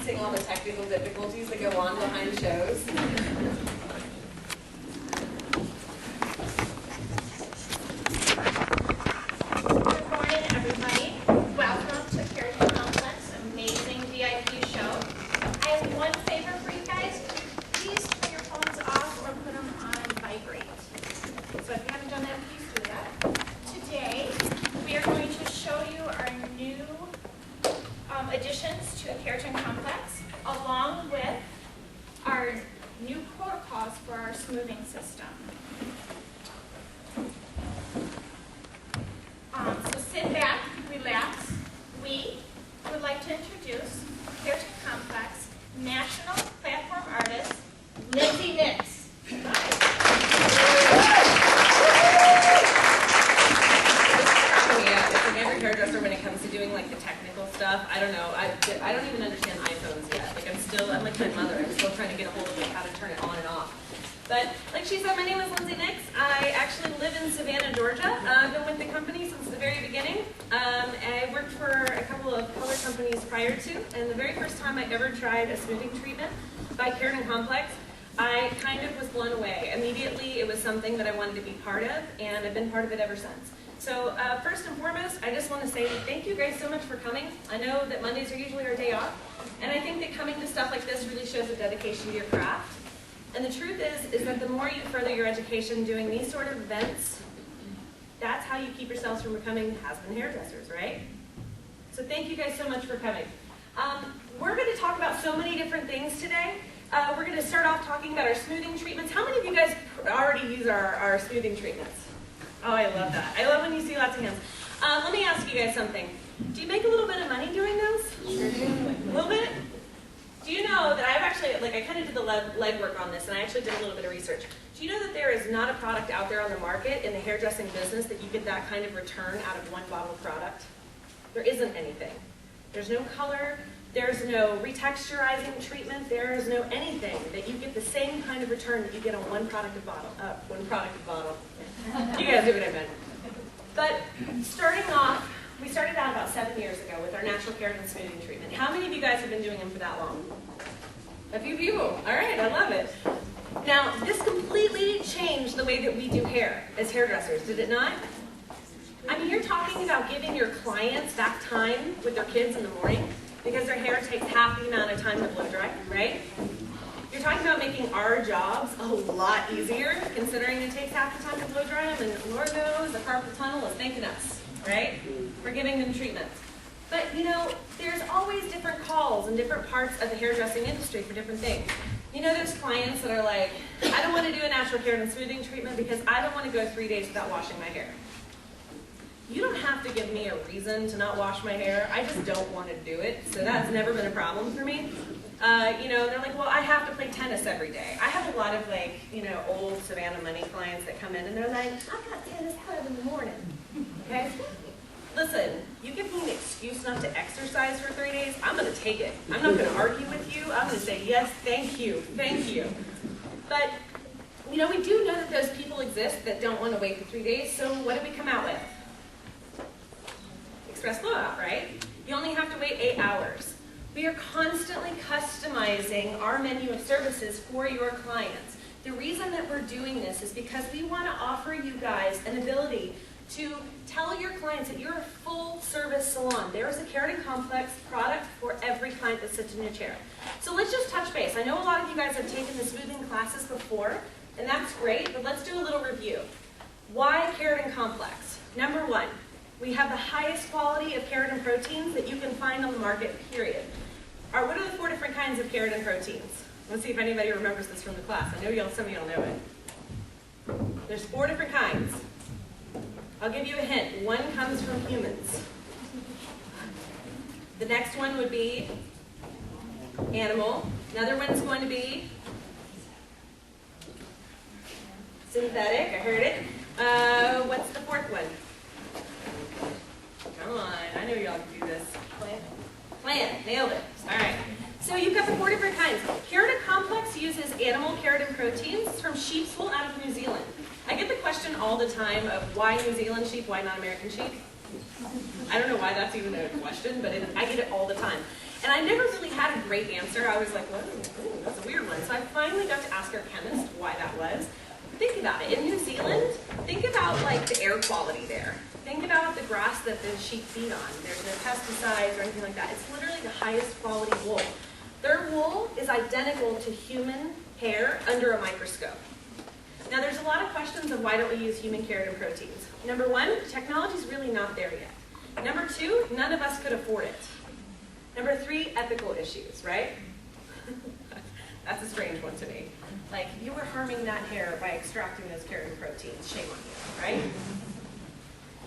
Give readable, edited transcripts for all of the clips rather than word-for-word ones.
Seeing all the technical difficulties that go on behind shows. Good morning, everybody. Welcome to Keratin Complex, amazing VIP show. I have one favor for you guys. Please turn your phones off or put them on vibrate. So if you haven't done that, please do that. Today, we are going to show you our new additions to Keratin Complex, along with our new protocols for our smoothing system. So sit back, relax. We would like to introduce Keratin Complex National Platform Artist, WINDSOR. Hairdresser when it comes to doing like the technical stuff. I don't know. I don't even understand iPhones yet. Like I'm like my mother. I'm still trying to get a hold of like how to turn it on and off. But like she said, my name is Lindsay Nix. I actually live in Savannah, Georgia. I've been with the company since the very beginning. I worked for a couple of color companies prior to, and the very first time I ever tried a smoothing treatment by Keratin Complex, I kind of was blown away. Immediately, it was something that I wanted to be part of, and I've been part of it ever since. So first and foremost, I just want to say thank you guys so much for coming. I know that Mondays are usually our day off, and I think that coming to stuff like this really shows a dedication to your craft. And the truth is that the more you further your education doing these sort of events, that's how you keep yourselves from becoming has-been hairdressers, right? So thank you guys so much for coming. We're going to talk about so many different things today. We're going to start off talking about our smoothing treatments. How many of you guys already use our smoothing treatments? Oh, I love that. I love when you see lots of hands. Let me ask you guys something. Do you make a little bit of money doing those? Sure do. A little bit? Do you know that I've actually, I kind of did the legwork on this, and I actually did a little bit of research. Do you know that there is not a product out there on the market in the hairdressing business that you get that kind of return out of one bottle of product? There isn't anything. There's no color. There's no retexturizing treatment. There is no anything that you get the same kind of return that you get on one product of bottle. You guys knew what I meant. But starting off, we started out about 7 years ago with our natural keratin smoothing treatment. How many of you guys have been doing them for that long? A few people. All right, I love it. Now, this completely changed the way that we do hair as hairdressers, did it not? I mean, you're talking about giving your clients back time with their kids in the morning because their hair takes half the amount of time to blow dry, right? You're talking about making our jobs a lot easier, considering it takes half the time to blow dry them, and Lord knows the carpal tunnel is thanking us, right? For giving them treatments. But, you know, there's always different calls in different parts of the hairdressing industry for different things. You know, there's clients that are like, I don't want to do a natural keratin smoothing treatment because I don't want to go 3 days without washing my hair. You don't have to give me a reason to not wash my hair. I just don't want to do it, so that's never been a problem for me. You know, they're like, well, I have to play tennis every day. I have a lot of, like, you know, old Savannah money clients that come in and they're like, I've got tennis club in the morning, okay? Listen, you give me an excuse not to exercise for 3 days, I'm going to take it. I'm not going to argue with you. I'm going to say, yes, thank you, thank you. But, you know, we do know that those people exist that don't want to wait for 3 days, so what did we come out with? Express blowout, right? You only have to wait 8 hours. We are constantly customizing our menu of services for your clients. The reason that we're doing this is because we want to offer you guys an ability to tell your clients that you're a full-service salon. There is a Keratin Complex product for every client that sits in your chair. So let's just touch base. I know a lot of you guys have taken the smoothing classes before, and that's great, but let's do a little review. Why Keratin Complex? Number one, We have the highest quality of keratin proteins that you can find on the market, period. What are the 4 different kinds of keratin proteins? Let's see if anybody remembers this from the class. I know some of y'all know it. There's 4 different kinds. I'll give you a hint. One comes from humans. The next one would be animal. Another one's going to be synthetic. I heard it. What's the 4th one? Come on. I know y'all can do this. Plant. Plant. Nailed it. All right. So you've got the 4 different kinds. Keratin Complex uses animal keratin proteins from sheep's wool out of New Zealand. I get the question all the time of why New Zealand sheep, why not American sheep? I don't know why that's even a question, but I get it all the time. And I never really had a great answer. I was like, well, that's a weird one. So I finally got to ask our chemist why that was. Think about it. In New Zealand, think about like the air quality there. Think about the grass that the sheep feed on. There's no pesticides or anything like that. It's literally the highest quality wool. Their wool is identical to human hair under a microscope. Now there's a lot of questions of why don't we use human keratin proteins. Number 1, the technology's really not there yet. Number 2, none of us could afford it. Number 3, ethical issues, right? That's a strange one to me. Like, you were harming that hair by extracting those keratin proteins. Shame on you, right?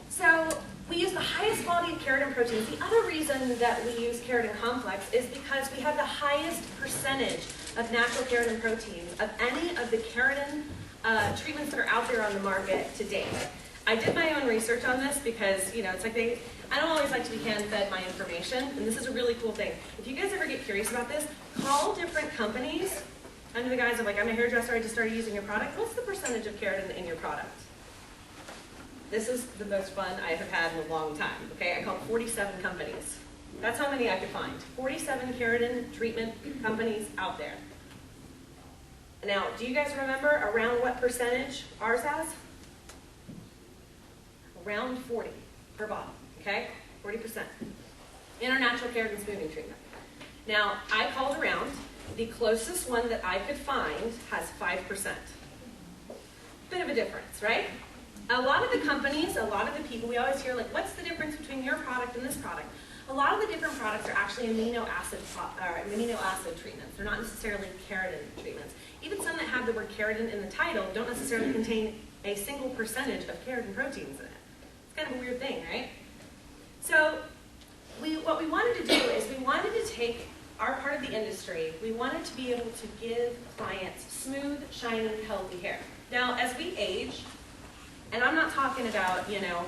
So we use the highest quality of keratin proteins. The other reason that we use Keratin Complex is because we have the highest percentage of natural keratin proteins of any of the keratin treatments that are out there on the market to date. I did my own research on this because, you know, it's like I don't always like to be hand-fed my information, and this is a really cool thing. If you guys ever get curious about this, call different companies under the guise of like, I'm a hairdresser, I just started using your product. What's the percentage of keratin in your product? This is the most fun I have had in a long time, okay? I called 47 companies. That's how many I could find. 47 keratin treatment companies out there. Now, do you guys remember around what percentage ours has? Around 40 per bottle, okay? 40%. In our natural keratin smoothing treatment. Now, I called around. The closest one that I could find has 5%. Bit of a difference, right? A lot of the companies, a lot of the people, we always hear like, what's the difference between your product and this product? A lot of the different products are actually amino acid treatments. They're not necessarily keratin treatments. Even some that have the word keratin in the title don't necessarily contain a single percentage of keratin proteins in it. It's kind of a weird thing, right? So what we wanted to do is we wanted to take our part of the industry, we wanted to be able to give clients smooth, shiny, healthy hair. Now, as we age, and I'm not talking about, you know,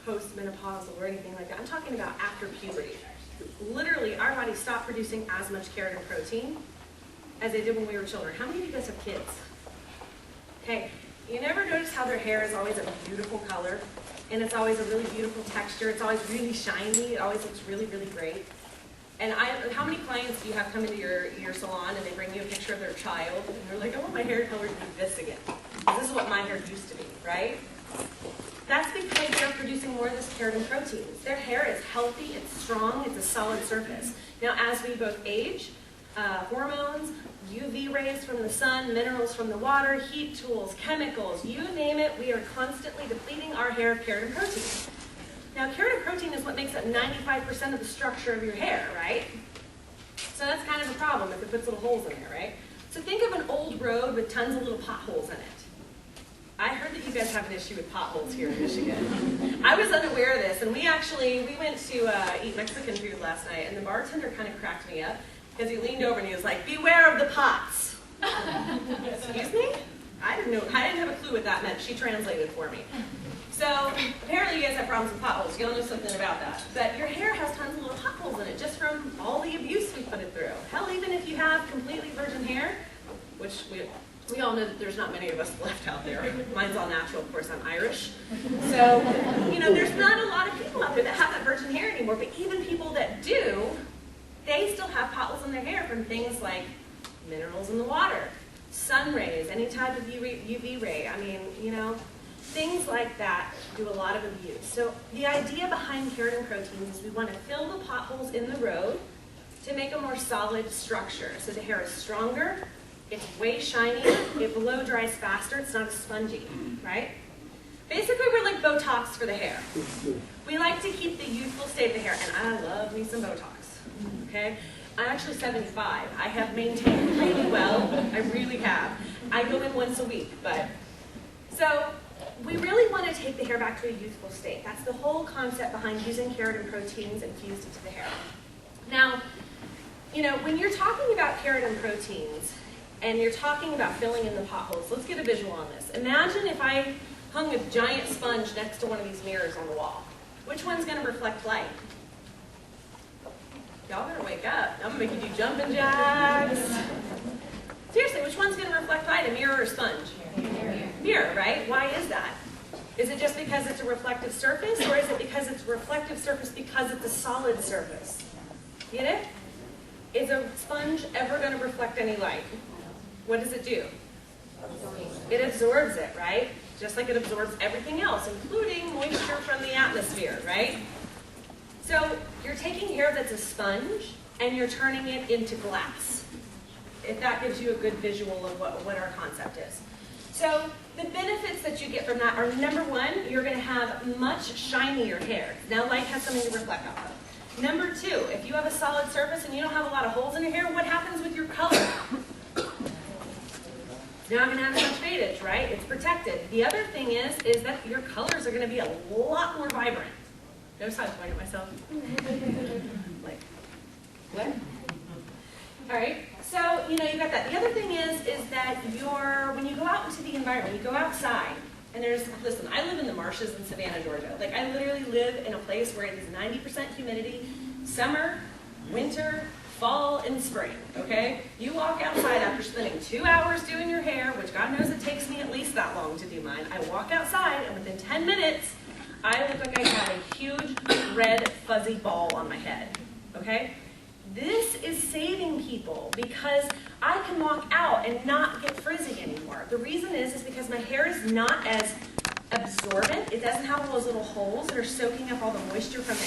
post-menopausal or anything like that. I'm talking about after puberty. Literally, our bodies stop producing as much keratin protein as they did when we were children. How many of you guys have kids? Okay, you never notice how their hair is always a beautiful color, and it's always a really beautiful texture. It's always really shiny. It always looks really, really great. And how many clients do you have come into your salon and they bring you a picture of their child, and they're like, I want my hair color to be this again. This is what my hair used to be, right? That's because they're producing more of this keratin proteins. Their hair is healthy, it's strong, it's a solid surface. Now, as we both age, hormones, UV rays from the sun, minerals from the water, heat tools, chemicals, you name it, we are constantly depleting our hair of keratin protein. Now, keratin protein is what makes up 95% of the structure of your hair, right? So that's kind of a problem if it puts little holes in there, right? So think of an old road with tons of little potholes in it. I heard that you guys have an issue with potholes here in Michigan. I was unaware of this, and we went to eat Mexican food last night, and the bartender kind of cracked me up because he leaned over and he was like, beware of the pots. Excuse me? I didn't have a clue what that meant. She translated for me. So apparently you guys have problems with potholes. You'll know something about that. But your hair has tons of little potholes in it just from all the abuse we put it through. Hell, even if you have completely virgin hair, which we all know that there's not many of us left out there. Mine's all natural, of course, I'm Irish. So, you know, there's not a lot of people out there that have that virgin hair anymore, but even people that do, they still have potholes in their hair from things like minerals in the water, sun rays, any type of UV ray. I mean, you know, things like that do a lot of abuse. So the idea behind keratin proteins is we want to fill the potholes in the road to make a more solid structure. So the hair is stronger, it's way shinier, it blow dries faster, it's not as spongy, right? Basically, we're like Botox for the hair. We like to keep the youthful state of the hair, and I love me some Botox, okay? I'm actually 75. I have maintained it really well. I really have. I go in once a week, but. So we really want to take the hair back to a youthful state. That's the whole concept behind using keratin proteins infused into the hair. Now, you know, when you're talking about keratin proteins and you're talking about filling in the potholes, let's get a visual on this. Imagine if I hung a giant sponge next to one of these mirrors on the wall. Which one's going to reflect light? Y'all better wake up. I'm going to make you do jumping jacks. Seriously, which one's going to reflect light, a mirror or sponge? Mirror, right? Why is that? Is it just because it's a reflective surface, or is it because it's a reflective surface because it's a solid surface? Get it? Is a sponge ever going to reflect any light? What does it do? It absorbs it, right? Just like it absorbs everything else, including moisture from the atmosphere, right? So you're taking hair that's a sponge and you're turning it into glass. If that gives you a good visual of what our concept is. So the benefits that you get from that are, number one, you're going to have much shinier hair. Now light has something to reflect off of. Number two, if you have a solid surface and you don't have a lot of holes in your hair, what happens with your color? You're not going to have as much fadage, right? It's protected. The other thing is that your colors are going to be a lot more vibrant. Notice how I point at myself? Like, what? All right, so, you know, you got that. The other thing is that when you go out into the environment, you go outside, and listen, I live in the marshes in Savannah, Georgia. Like, I literally live in a place where it is 90% humidity, summer, winter, fall, and spring, okay? You walk outside after spending 2 hours doing your hair, which God knows it takes me at least that long to do mine. I walk outside, and within 10 minutes, I look like I have a huge red fuzzy ball on my head, okay? This is saving people because I can walk out and not get frizzy anymore. The reason is because my hair is not as absorbent. It doesn't have all those little holes that are soaking up all the moisture from the